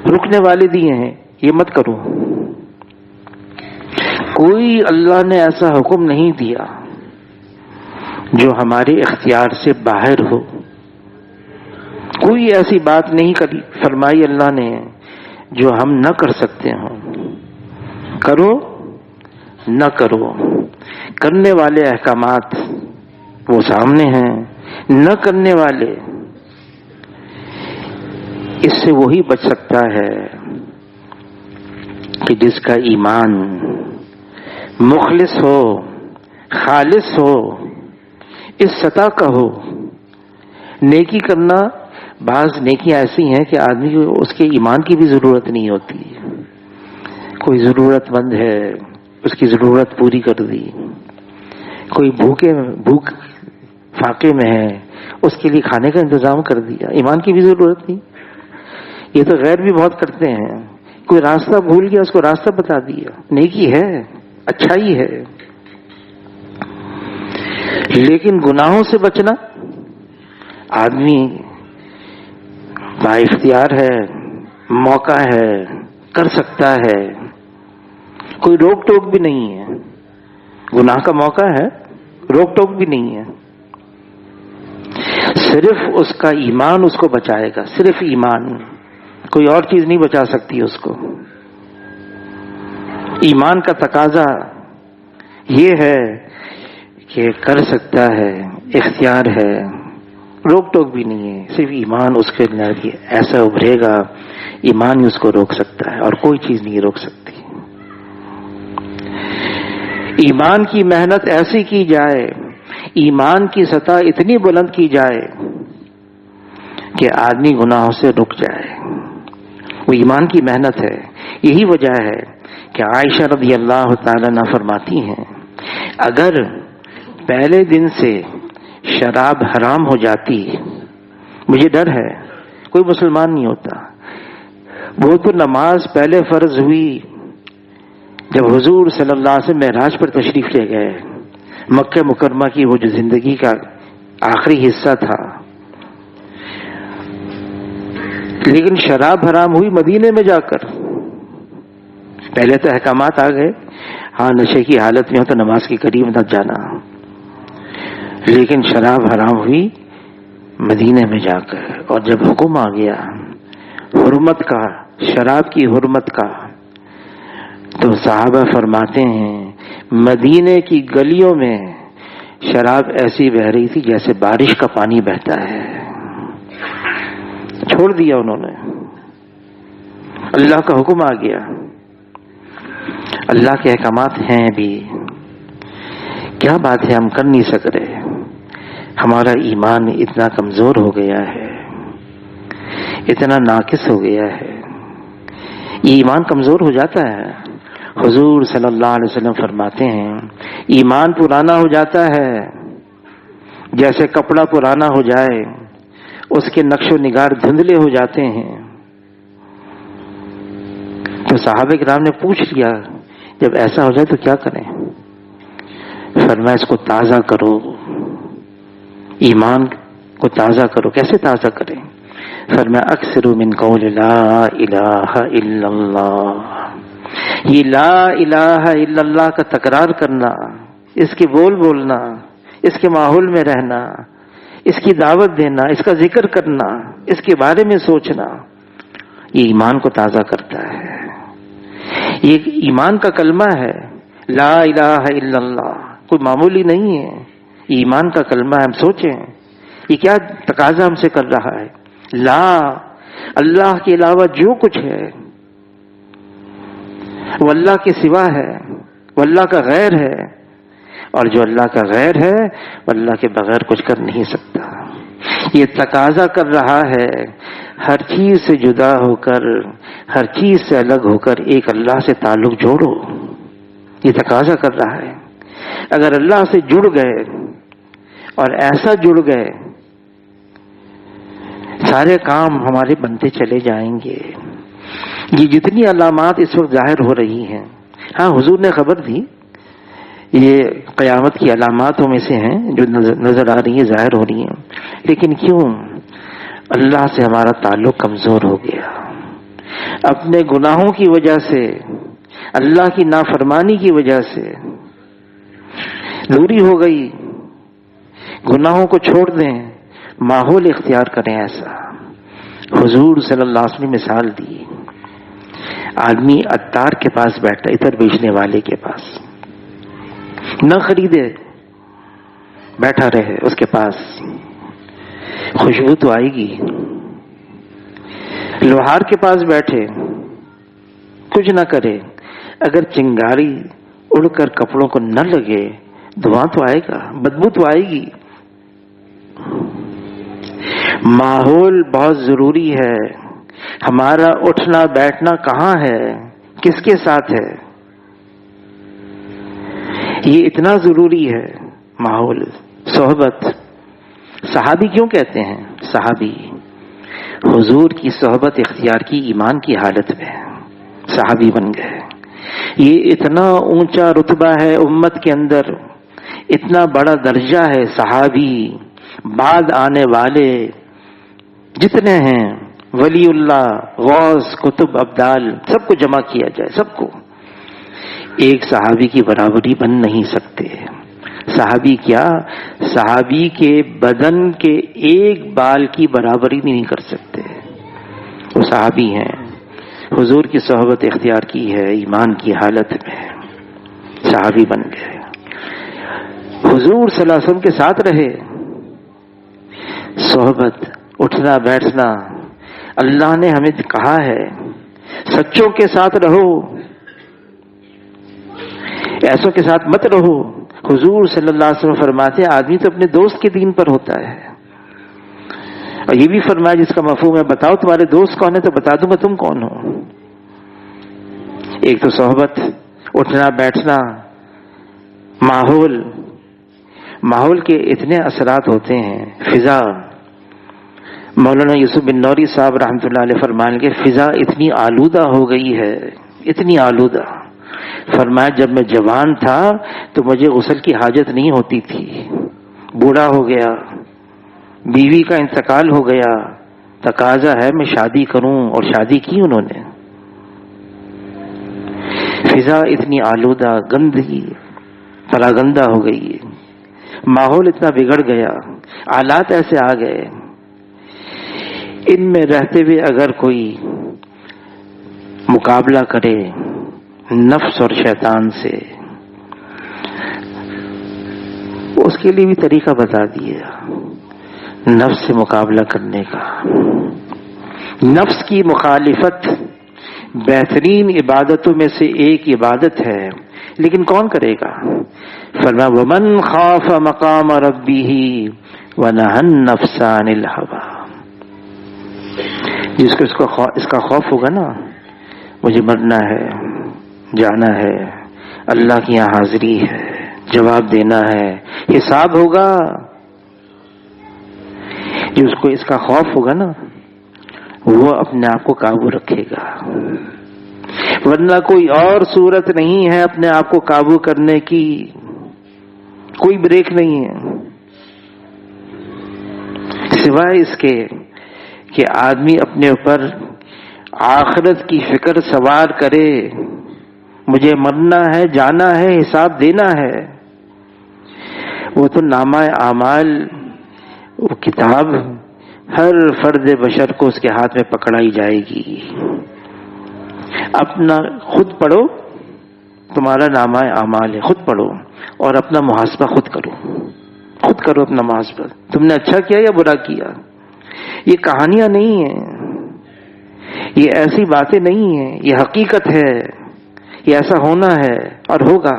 رکنے والے دیے ہیں، یہ مت کرو۔ کوئی اللہ نے ایسا حکم نہیں دیا جو ہمارے اختیار سے باہر ہو، کوئی ایسی بات نہیں کری فرمائی اللہ نے جو ہم نہ کر سکتے ہوں۔ کرو نہ کرو، کرنے والے احکامات وہ سامنے ہیں، نہ کرنے والے اس سے وہی بچ سکتا ہے کہ جس کا ایمان مخلص ہو، خالص ہو، اس سطح کا ہو۔ نیکی کرنا، بعض نیکیاں ایسی ہیں کہ آدمی کو اس کے ایمان کی بھی ضرورت نہیں ہوتی، کوئی ضرورت مند ہے اس کی ضرورت پوری کر دی، کوئی بھوک فاقے میں ہے اس کے لیے کھانے کا انتظام کر دیا، ایمان کی بھی ضرورت نہیں۔ یہ تو غیر بھی بہت کرتے ہیں، کوئی راستہ بھول گیا اس کو راستہ بتا دیا، نیکی ہے، اچھائی ہے۔ لیکن گناہوں سے بچنا آدمی با اختیار ہے، موقع ہے، کر سکتا ہے، کوئی روک ٹوک بھی نہیں ہے، گناہ کا موقع ہے، روک ٹوک بھی نہیں ہے۔ صرف اس کا ایمان اس کو بچائے گا، صرف ایمان، کوئی اور چیز نہیں بچا سکتی اس کو۔ ایمان کا تقاضا یہ ہے کہ کر سکتا ہے، اختیار ہے، روک ٹوک بھی نہیں ہے، صرف ایمان اس کے اندر بھی ایسا ابھرے گا، ایمان ہی اس کو روک سکتا ہے اور کوئی چیز نہیں روک سکتی۔ ایمان کی محنت ایسی کی جائے، ایمان کی سطح اتنی بلند کی جائے کہ آدمی گناہوں سے رک جائے، وہ ایمان کی محنت ہے۔ یہی وجہ ہے کہ عائشہ رضی اللہ تعالیٰ عنہا فرماتی ہیں اگر پہلے دن سے شراب حرام ہو جاتی، مجھے ڈر ہے کوئی مسلمان نہیں ہوتا، وہ تو نماز پہلے فرض ہوئی جب حضور صلی اللہ علیہ وسلم معراج پر تشریف لے گئے، مکہ مکرمہ کی وہ جو زندگی کا آخری حصہ تھا، لیکن شراب حرام ہوئی مدینے میں جا کر۔ پہلے تو احکامات آ گئے، ہاں نشے کی حالت میں ہو تو نماز کے قریب نہ جانا، لیکن شراب حرام ہوئی مدینے میں جا کر۔ اور جب حکم آ گیا حرمت کا، شراب کی حرمت کا، تو صحابہ فرماتے ہیں مدینے کی گلیوں میں شراب ایسی بہ رہی تھی جیسے بارش کا پانی بہتا ہے۔ چھوڑ دیا انہوں نے، اللہ کا حکم آ گیا، اللہ کے احکامات ہیں بھی، کیا بات ہے ہم کر نہیں سک رہے، ہمارا ایمان اتنا کمزور ہو گیا ہے، اتنا ناقص ہو گیا ہے۔ یہ ایمان کمزور ہو جاتا ہے۔ حضور صلی اللہ علیہ وسلم فرماتے ہیں ایمان پرانا ہو جاتا ہے جیسے کپڑا پرانا ہو جائے، اس کے نقش و نگار دھندلے ہو جاتے ہیں۔ تو صحابہ کرام نے پوچھ لیا جب ایسا ہو جائے تو کیا کریں؟ فرمایا اس کو تازہ کرو، ایمان کو تازہ کرو۔ کیسے تازہ کریں؟ فرمایا اکثر من قول لا الہ الا اللہ، یہ لا الہ الا اللہ کا تکرار کرنا، اس کے بول بولنا، اس کے ماحول میں رہنا، اس کی دعوت دینا، اس کا ذکر کرنا، اس کے بارے میں سوچنا، یہ ایمان کو تازہ کرتا ہے۔ یہ ایمان کا کلمہ ہے، لا الہ الا اللہ، کوئی معمولی نہیں ہے، یہ ایمان کا کلمہ ہے۔ ہم سوچیں یہ کیا تقاضا ہم سے کر رہا ہے؟ لا، اللہ کے علاوہ جو کچھ ہے وہ اللہ کے سوا ہے، وہ اللہ کا غیر ہے، اور جو اللہ کا غیر ہے وہ اللہ کے بغیر کچھ کر نہیں سکتا۔ یہ تقاضا کر رہا ہے ہر چیز سے جدا ہو کر، ہر چیز سے الگ ہو کر ایک اللہ سے تعلق جوڑو، یہ تقاضا کر رہا ہے۔ اگر اللہ سے جڑ گئے اور ایسا جڑ گئے، سارے کام ہمارے بنتے چلے جائیں گے۔ یہ جتنی علامات اس وقت ظاہر ہو رہی ہیں، ہاں حضور نے خبر دی یہ قیامت کی علاماتوں میں سے ہیں جو نظر آ رہی ہیں، ظاہر ہو رہی ہیں، لیکن کیوں؟ اللہ سے ہمارا تعلق کمزور ہو گیا، اپنے گناہوں کی وجہ سے، اللہ کی نافرمانی کی وجہ سے دوری ہو گئی۔ گناہوں کو چھوڑ دیں، ماحول اختیار کریں ایسا۔ حضور صلی اللہ علیہ وسلم نے مثال دی، آدمی عطار کے پاس بیٹھا، عطر بیچنے والے کے پاس، نہ خریدے، بیٹھا رہے اس کے پاس، خوشبو تو آئے گی۔ لوہار کے پاس بیٹھے، کچھ نہ کرے، اگر چنگاری اڑ کر کپڑوں کو نہ لگے، دھواں تو آئے گا، بدبو تو آئے گی۔ ماحول بہت ضروری ہے۔ ہمارا اٹھنا بیٹھنا کہاں ہے، کس کے ساتھ ہے، یہ اتنا ضروری ہے۔ ماحول، صحبت۔ صحابی کیوں کہتے ہیں؟ صحابی حضور کی صحبت اختیار کی ایمان کی حالت میں صحابی بن گئے۔ یہ اتنا اونچا رتبہ ہے امت کے اندر، اتنا بڑا درجہ ہے۔ صحابی بعد آنے والے جتنے ہیں، ولی اللہ، غوث، قطب، ابدال، سب کو جمع کیا جائے، سب کو، ایک صحابی کی برابری بن نہیں سکتے۔ صحابی کیا، صحابی کے بدن کے ایک بال کی برابری بھی نہیں کر سکتے. وہ صحابی ہیں، حضور کی صحبت اختیار کی ہے ایمان کی حالت میں، صحابی بن گئے، حضور صلی اللہ علیہ وسلم کے ساتھ رہے. صحبت، اٹھنا بیٹھنا، اللہ نے ہمیں کہا ہے سچوں کے ساتھ رہو، ایسوں کے ساتھ مت رہو. حضور صلی اللہ علیہ وسلم فرماتے ہیں آدمی تو اپنے دوست کے دین پر ہوتا ہے. اور یہ بھی فرمایا جس کا مفہوم ہے بتاؤ تمہارے دوست کون ہے تو بتا دوں گا تم کون ہو. ایک تو صحبت، اٹھنا بیٹھنا، ماحول کے اتنے اثرات ہوتے ہیں. فضا، مولانا یوسف بن نوری صاحب رحمۃ اللہ علیہ فرمائیں کہ فضا اتنی آلودہ ہو گئی ہے، اتنی آلودہ. فرمایا جب میں جوان تھا تو مجھے غسل کی حاجت نہیں ہوتی تھی، بوڑھا ہو گیا، بیوی کا انتقال ہو گیا، تقاضا ہے میں شادی کروں، اور شادی کی انہوں نے. فضا اتنی آلودہ، گندگی پراگندہ ہو گئی، ماحول اتنا بگڑ گیا، حالات ایسے آ گئے. ان میں رہتے ہوئے اگر کوئی مقابلہ کرے نفس اور شیطان سے، اس کے لیے بھی طریقہ بتا دیا نفس سے مقابلہ کرنے کا. نفس کی مخالفت بہترین عبادتوں میں سے ایک عبادت ہے، لیکن کون کرے گا؟ فرمایا ومن خاف مقام ربہ ونہى النفس عن الہوى. جس کو اس کا خوف ہوگا نا، مجھے مرنا ہے، جانا ہے، اللہ کی یہاں حاضری ہے، جواب دینا ہے، حساب ہوگا. جس کو اس کا خوف ہوگا نا وہ اپنے آپ کو قابو رکھے گا، ورنہ کوئی اور صورت نہیں ہے اپنے آپ کو قابو کرنے کی، کوئی بریک نہیں ہے سوائے اس کے کہ آدمی اپنے اوپر آخرت کی فکر سوار کرے. مجھے مرنا ہے، جانا ہے، حساب دینا ہے. وہ تو نامہ اعمال، وہ کتاب ہر فرد بشر کو اس کے ہاتھ میں پکڑائی جائے گی. اپنا خود پڑھو، تمہارا نامہ اعمال ہے، خود پڑھو اور اپنا محاسبہ خود کرو اپنا محاسبہ. تم نے اچھا کیا یا برا کیا؟ یہ کہانیاں نہیں ہیں، یہ ایسی باتیں نہیں ہیں، یہ حقیقت ہے، یہ ایسا ہونا ہے اور ہوگا.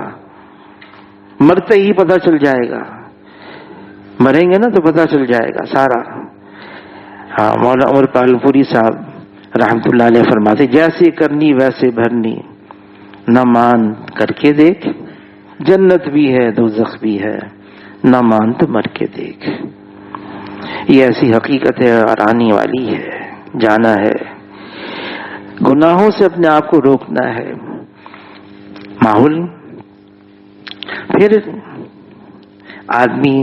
مرتے ہی پتہ چل جائے گا، مریں گے نا تو پتہ چل جائے گا سارا. ہاں، مولانا عمر پالپوری صاحب رحمۃ اللہ علیہ فرماتے جیسے کرنی ویسے بھرنی، نہ مان کر کے دیکھ، جنت بھی ہے دوزخ بھی ہے، نہ مان تو مر کے دیکھ. یہ ایسی حقیقت ہے اور آنے والی ہے، جانا ہے. گناہوں سے اپنے آپ کو روکنا ہے. ماحول، پھر آدمی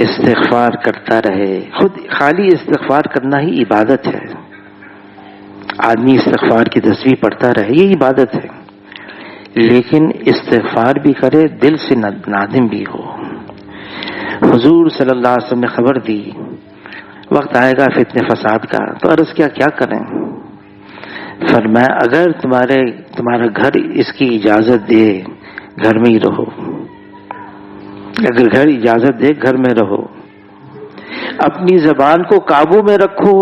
استغفار کرتا رہے. خود خالی استغفار کرنا ہی عبادت ہے. آدمی استغفار کی تسبیح پڑھتا رہے، یہ عبادت ہے. لیکن استغفار بھی کرے، دل سے نادم بھی ہو. حضور صلی اللہ علیہ وسلم نے خبر دی وقت آئے گا فتنہ فساد کا، تو عرض کیا کریں؟ فرمایا اگر تمہارا گھر اس کی اجازت دے گھر میں ہی رہو. اگر گھر اجازت دے گھر میں رہو. اپنی زبان کو قابو میں رکھو،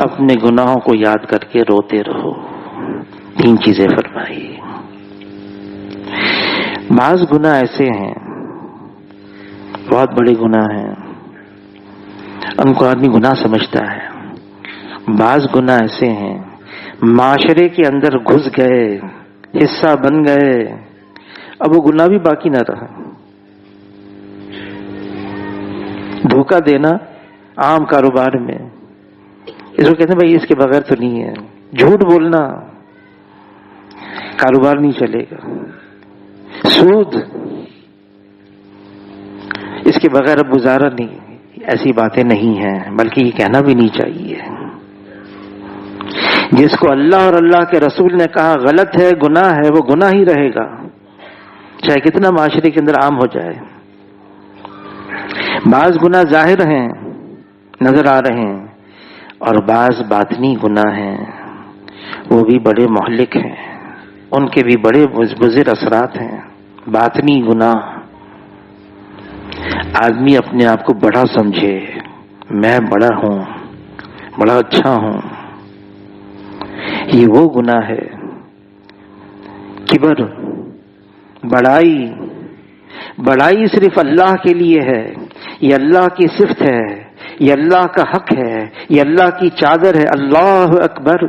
اپنے گناہوں کو یاد کر کے روتے رہو. 3 چیزیں فرمائی. بعض گناہ ایسے ہیں، بہت بڑے گناہ ہیں، ان کو آدمی گناہ سمجھتا ہے. بعض گناہ ایسے ہیں معاشرے کے اندر گھس گئے، حصہ بن گئے، اب وہ گناہ بھی باقی نہ رہا. دھوکہ دینا عام کاروبار میں، اس کو کہتے ہیں بھائی اس کے بغیر تو نہیں ہے. جھوٹ بولنا، کاروبار نہیں چلے گا. سود، اس کے بغیر اب گزارا نہیں. ایسی باتیں نہیں ہیں، بلکہ یہ کہنا بھی نہیں چاہیے. جس کو اللہ اور اللہ کے رسول نے کہا غلط ہے، گناہ ہے، وہ گناہ ہی رہے گا، چاہے کتنا معاشرے کے اندر عام ہو جائے۔ بعض گناہ ظاہر ہیں، نظر آ رہے ہیں، اور بعض باطنی گناہ ہیں، وہ بھی بڑے مہلک ہیں، ان کے بھی بڑے مضر اثرات ہیں۔ باطنی گناہ، آدمی اپنے آپ کو بڑا سمجھے، میں بڑا ہوں، بڑا اچھا ہوں، یہ وہ گناہ ہے۔ کبر، بڑائی صرف اللہ کے لیے ہے، یہ اللہ کی صفت ہے، یہ اللہ کا حق ہے، یہ اللہ کی چادر ہے، اللہ اکبر۔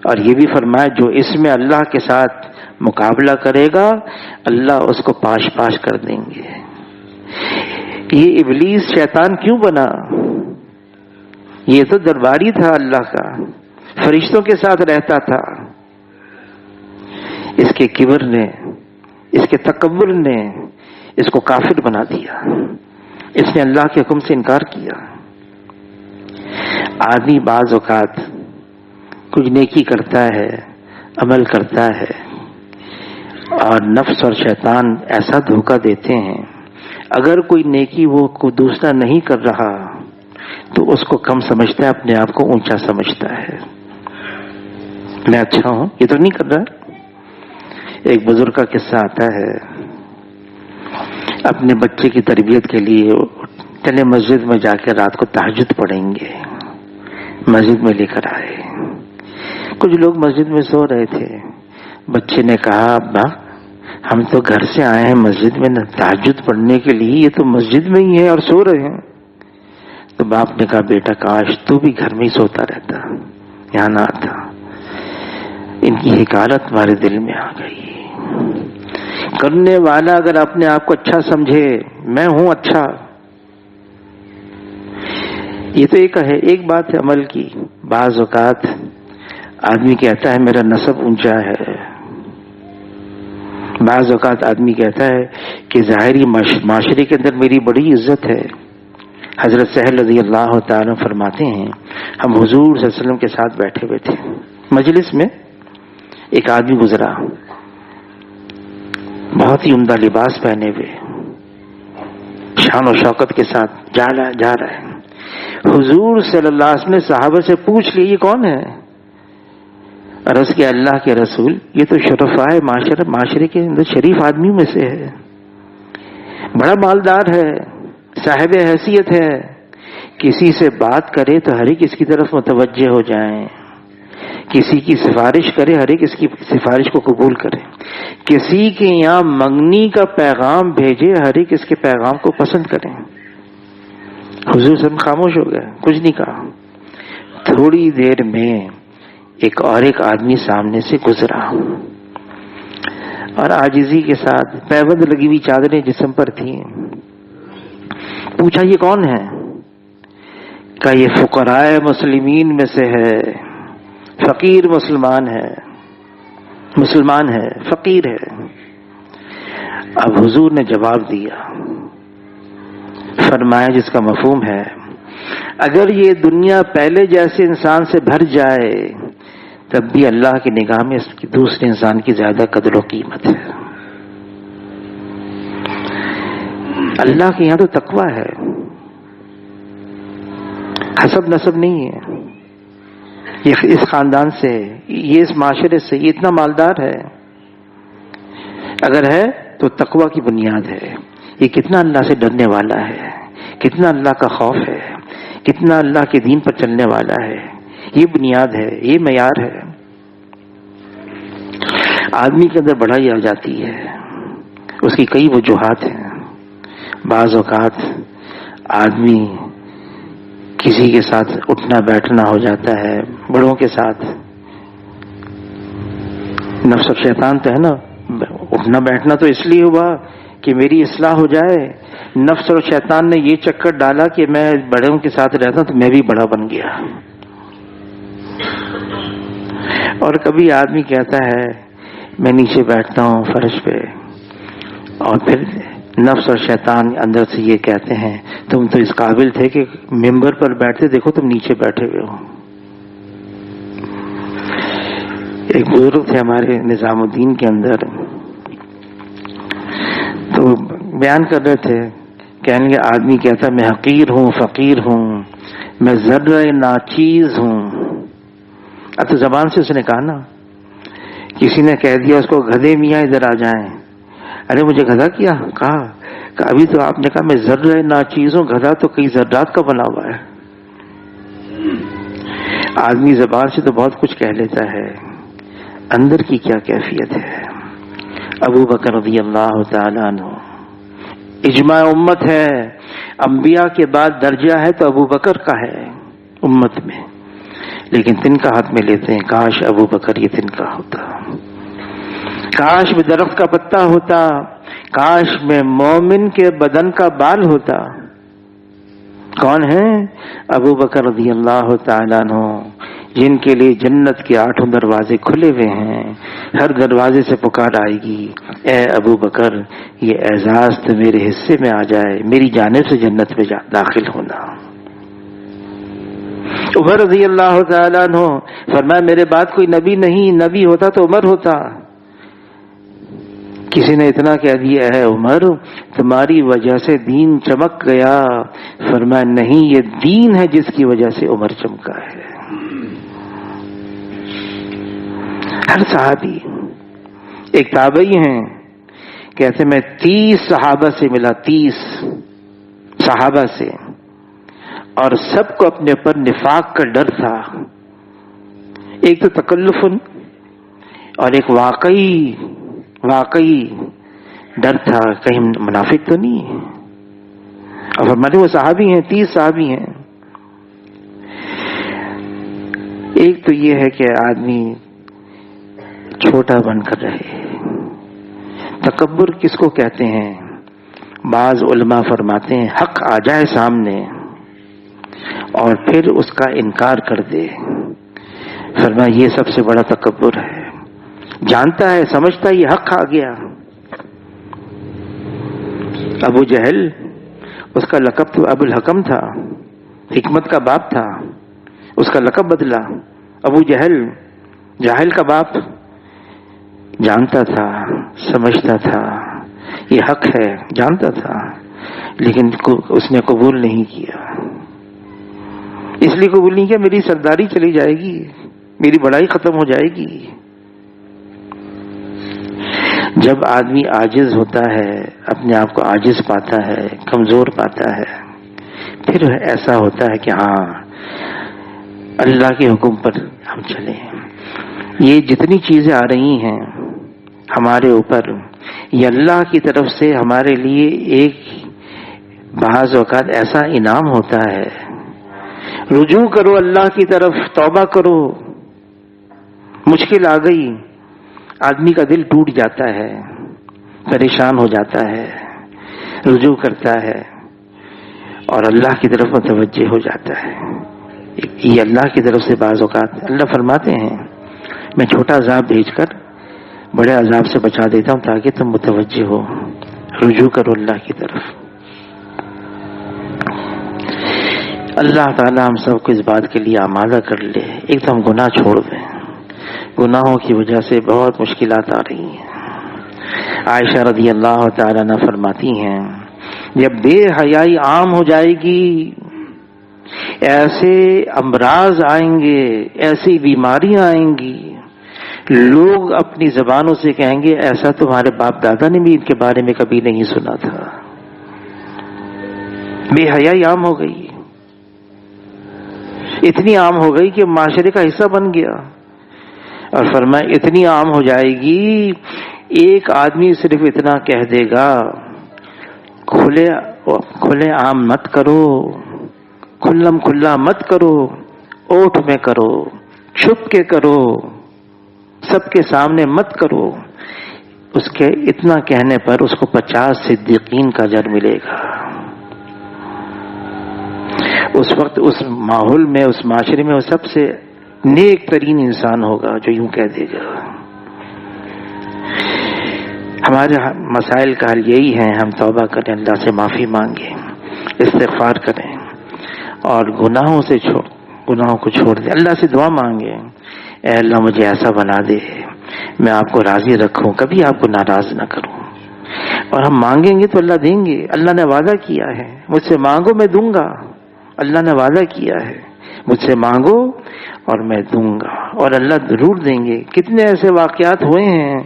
اور یہ بھی فرمایا جو اس میں اللہ کے ساتھ مقابلہ کرے گا اللہ اس کو پاش پاش کر دیں گے۔ یہ ابلیس شیطان کیوں بنا؟ یہ تو درباری تھا اللہ کا، فرشتوں کے ساتھ رہتا تھا، اس کے کبر نے، اس کے تکبر نے اس کو کافر بنا دیا، اس نے اللہ کے حکم سے انکار کیا۔ آدمی بعض اوقات کچھ نیکی کرتا ہے، عمل کرتا ہے، اور نفس اور شیطان ایسا دھوکہ دیتے ہیں، اگر کوئی نیکی وہ کوئی دوسرا نہیں کر رہا تو اس کو کم سمجھتا ہے، اپنے آپ کو اونچا سمجھتا ہے، میں اچھا ہوں، یہ تو نہیں کر رہا۔ ایک بزرگ کا قصہ آتا ہے، اپنے بچے کی تربیت کے لیے چلے مسجد میں جا کے رات کو تہجد پڑھیں گے، مسجد میں لے کر آئے، کچھ لوگ مسجد میں سو رہے تھے، بچے نے کہا ابا ہم تو گھر سے آئے ہیں مسجد میں تہجد پڑھنے کے لیے، یہ تو مسجد میں ہی ہے اور سو رہے ہیں۔ تو باپ نے کہا بیٹا کاش تو بھی گھر میں ہی سوتا رہتا، یہاں نہ آتا۔ ان کی حکایت ہمارے دل میں آ گئی۔ کرنے والا اگر اپنے آپ کو اچھا سمجھے، میں ہوں اچھا، یہ تو ایک بات ہے عمل کی۔ بعض اوقات آدمی کہتا ہے میرا نسب اونچا ہے، بعض اوقات آدمی کہتا ہے کہ ظاہری معاشرے کے اندر میری بڑی عزت ہے۔ حضرت سہل رضی اللہ تعالیٰ فرماتے ہیں ہم حضور صلی اللہ علیہ وسلم کے ساتھ بیٹھے ہوئے تھے، مجلس میں ایک آدمی گزرا، بہت ہی عمدہ لباس پہنے ہوئے، شان و شوکت کے ساتھ جا رہا ہے۔ حضور صلی اللہ علیہ وسلم نے صحابہ سے پوچھ لیا یہ کون ہے؟ عرض کیا اللہ کے رسول یہ تو شرفائے معاشرے کے اندر شریف آدمیوں میں سے ہے، بڑا مالدار ہے، صاحب حیثیت ہے، کسی سے بات کرے تو ہر ایک اس کی طرف متوجہ ہو جائیں، کسی کی سفارش کرے ہر ایک اس کی سفارش کو قبول کرے، کسی کے یہاں منگنی کا پیغام بھیجے ہر ایک اس کے پیغام کو پسند کریں۔ حضور صلی اللہ علیہ وسلم خاموش ہو گئے، کچھ نہیں کہا۔ تھوڑی دیر میں ایک آدمی سامنے سے گزرا اور عاجزی کے ساتھ پیبند لگی ہوئی چادریں جسم پر تھیں، پوچھا یہ کون ہے؟ کہا یہ فقراء مسلمین میں سے ہے، فقیر مسلمان ہے، فقیر ہے۔ اب حضور نے جواب دیا، فرمایا جس کا مفہوم ہے اگر یہ دنیا پہلے جیسے انسان سے بھر جائے تب بھی اللہ کی نگاہ میں اس کی دوسرے انسان کی زیادہ قدر و قیمت ہے۔ اللہ کے یہاں تو تقویٰ ہے، حسب نسب نہیں ہے، یہ اس خاندان سے، یہ اس معاشرے سے، یہ اتنا مالدار ہے، اگر ہے تو تقویٰ کی بنیاد ہے، یہ کتنا اللہ سے ڈرنے والا ہے، کتنا اللہ کا خوف ہے، کتنا اللہ کے دین پر چلنے والا ہے، یہ بنیاد ہے، یہ معیار ہے۔ آدمی کے اندر بڑائی آ جاتی ہے، اس کی کئی وجوہات ہیں۔ بعض اوقات آدمی کسی کے ساتھ اٹھنا بیٹھنا ہو جاتا ہے، بڑوں کے ساتھ، نفس و شیطان تو ہے نا، اٹھنا بیٹھنا تو اس لیے ہوا کہ میری اصلاح ہو جائے، نفس اور شیطان نے یہ چکر ڈالا کہ میں بڑوں کے ساتھ رہتا ہوں تو میں بھی بڑا بن گیا۔ اور کبھی آدمی کہتا ہے میں نیچے بیٹھتا ہوں فرش پہ، اور پھر نفس اور شیطان اندر سے یہ کہتے ہیں تم تو اس قابل تھے کہ ممبر پر بیٹھتے، دیکھو تم نیچے بیٹھے ہوئے ہو۔ ایک بزرگ تھے ہمارے نظام الدین کے اندر، تو بیان کر رہے تھے، کہنے لگے آدمی کہتا میں حقیر ہوں، فقیر ہوں، میں ذرہ ناچیز ہوں. اب تو زبان سے اس نے کہا نا، کسی نے کہہ دیا اس کو گدھے میاں ادھر آ جائیں، ارے مجھے گدھا کیا کہا کہ ابھی تو آپ نے کہا میں ذرہ ناچیز ہوں، گدھا تو کئی ذرات کا بنا ہوا ہے. آدمی زبان سے تو بہت کچھ کہہ لیتا ہے، اندر کی کیا کیفیت ہے. ابو بکر رضی اللہ تعالیٰ عنہ، اجماع امت ہے، انبیاء کے بعد درجہ ہے تو ابو بکر کا ہے امت میں، لیکن تنکا ہاتھ میں لیتے ہیں، کاش ابو بکر یہ تنکا ہوتا، کاش میں درخت کا پتا ہوتا، کاش میں مومن کے بدن کا بال ہوتا. کون ہے؟ ابو بکر رضی اللہ تعالیٰ عنہ، جن کے لیے جنت کے 8 دروازے کھلے ہوئے ہیں، ہر دروازے سے پکار آئے گی، اے ابو بکر یہ اعزاز تو میرے حصے میں آ جائے، میری جانب سے جنت میں داخل ہونا. عمر رضی اللہ تعالیٰ عنہ فرمایا میرے بعد کوئی نبی نہیں، نبی ہوتا تو عمر ہوتا. کسی نے اتنا کہہ دیا ہے عمر تمہاری وجہ سے دین چمک گیا، فرمایا نہیں، یہ دین ہے جس کی وجہ سے عمر چمکا ہے. ہر صحابی، ایک تابعی ہیں کہتے میں 30 صحابہ سے ملا، 30 صحابہ سے، اور سب کو اپنے پر نفاق کا ڈر تھا. ایک تو تکلف اور ایک واقعی ڈر تھا کہیں منافق تو نہیں ہے. اور ہمارے وہ صحابی ہیں، 30 صحابی ہیں. ایک تو یہ ہے کہ آدمی چھوٹا بن کر رہے. تکبر کس کو کہتے ہیں؟ بعض علماء فرماتے ہیں حق آ جائے سامنے اور پھر اس کا انکار کر دے، فرمایا یہ سب سے بڑا تکبر ہے. جانتا ہے، سمجھتا ہے یہ حق آ گیا. ابو جہل، اس کا لقب تو ابو الحکم تھا، حکمت کا باپ تھا، اس کا لقب بدلا. ابو جہل، جاہل کا باپ، جانتا تھا، سمجھتا تھا یہ حق ہے، جانتا تھا، لیکن اس نے قبول نہیں کیا. اس لیے قبول نہیں کیا میری سرداری چلی جائے گی، میری بڑائی ختم ہو جائے گی. جب آدمی عاجز ہوتا ہے، اپنے آپ کو عاجز پاتا ہے، کمزور پاتا ہے، پھر ایسا ہوتا ہے کہ ہاں اللہ کے حکم پر ہم چلیں. یہ جتنی چیزیں آ رہی ہیں ہمارے اوپر، یہ اللہ کی طرف سے ہمارے لیے ایک بعض اوقات ایسا انعام ہوتا ہے. رجوع کرو اللہ کی طرف، توبہ کرو. مشکل آ گئی، آدمی کا دل ٹوٹ جاتا ہے، پریشان ہو جاتا ہے، رجوع کرتا ہے اور اللہ کی طرف متوجہ ہو جاتا ہے. یہ اللہ کی طرف سے بعض اوقات اللہ فرماتے ہیں میں چھوٹا عذاب بھیج کر بڑے عذاب سے بچا دیتا ہوں تاکہ تم متوجہ ہو، رجوع کرو اللہ کی طرف. اللہ تعالی ہم سب کو اس بات کے لیے آمادہ کر لے ایک تو ہم گناہ چھوڑ دیں. گناہوں کی وجہ سے بہت مشکلات آ رہی ہیں. عائشہ رضی اللہ تعالیٰ عنہ فرماتی ہیں جب بے حیائی عام ہو جائے گی، ایسے امراض آئیں گے، ایسی بیماریاں آئیں گی، لوگ اپنی زبانوں سے کہیں گے ایسا تمہارے باپ دادا نے بھی ان کے بارے میں کبھی نہیں سنا تھا. بے حیائی عام ہو گئی، اتنی عام ہو گئی کہ معاشرے کا حصہ بن گیا. اور فرمایا اتنی عام ہو جائے گی، ایک آدمی صرف اتنا کہہ دے گا کھلے عام مت کرو، کھلم کھلا مت کرو، اوٹ میں کرو، چھپ کے کرو، سب کے سامنے مت کرو. اس کے اتنا کہنے پر اس کو 50 صدیقین کا اجر ملے گا. اس وقت اس ماحول میں، اس معاشرے میں وہ سب سے نیک ترین انسان ہوگا جو یوں کہہ دے گا. ہمارے مسائل کا حل یہی ہے، ہم توبہ کریں، اللہ سے معافی مانگیں، استغفار کریں اور گناہوں کو چھوڑ دیں. اللہ سے دعا مانگیں اے اللہ مجھے ایسا بنا دے میں آپ کو راضی رکھوں، کبھی آپ کو ناراض نہ کروں۔ اور ہم مانگیں گے تو اللہ دیں گے، اللہ نے وعدہ کیا ہے مجھ سے مانگو میں دوں گا، اللہ نے وعدہ کیا ہے مجھ سے مانگو اور میں دوں گا، اور اللہ ضرور دیں گے۔ کتنے ایسے واقعات ہوئے ہیں،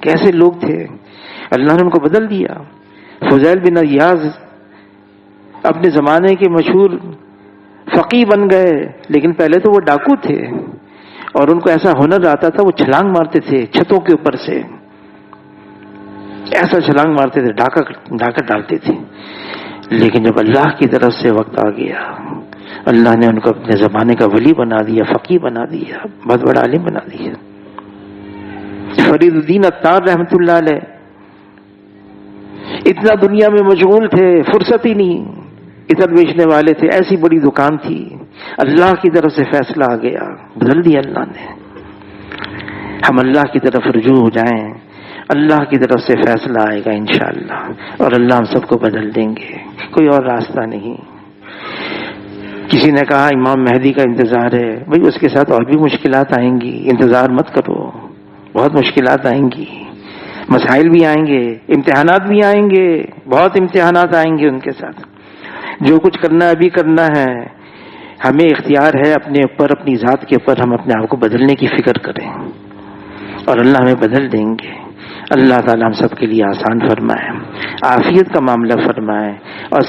کیسے لوگ تھے، اللہ نے ان کو بدل دیا۔ فضیل بن عیاض اپنے زمانے کے مشہور فقی بن گئے، لیکن پہلے تو وہ ڈاکو تھے، اور ان کو ایسا ہنر آتا تھا وہ چھلانگ مارتے تھے چھتوں کے اوپر سے، ایسا چھلانگ مارتے تھے، ڈاکہ ڈالتے تھے۔ لیکن جب اللہ کی طرف سے وقت آ گیا، اللہ نے ان کو اپنے زمانے کا ولی بنا دیا، فقی بنا دیا، بہت بڑا عالم بنا دیا۔ فرید الدین عطار رحمۃ اللہ علیہ اتنا دنیا میں مشغول تھے، فرصت ہی نہیں، عطر بیچنے والے تھے، ایسی بڑی دکان تھی، اللہ کی طرف سے فیصلہ آ گیا، بدل دیا اللہ نے۔ ہم اللہ کی طرف رجوع ہو جائیں، اللہ کی طرف سے فیصلہ آئے گا انشاءاللہ، اور اللہ ہم سب کو بدل دیں گے، کوئی اور راستہ نہیں۔ کسی نے کہا امام مہدی کا انتظار ہے، بھئی اس کے ساتھ اور بھی مشکلات آئیں گی، انتظار مت کرو، بہت مشکلات آئیں گی، مسائل بھی آئیں گے، امتحانات بھی آئیں گے، بہت امتحانات آئیں گے ان کے ساتھ۔ جو کچھ کرنا ہے ابھی کرنا ہے، ہمیں اختیار ہے اپنے اوپر، اپنی ذات کے اوپر ہم اپنے آپ کو بدلنے کی فکر کریں، اور اللہ ہمیں بدل دیں گے۔ اللہ تعالیٰ ہم سب کے لیے آسان فرمائے، عافیت کا معاملہ فرمائے، اور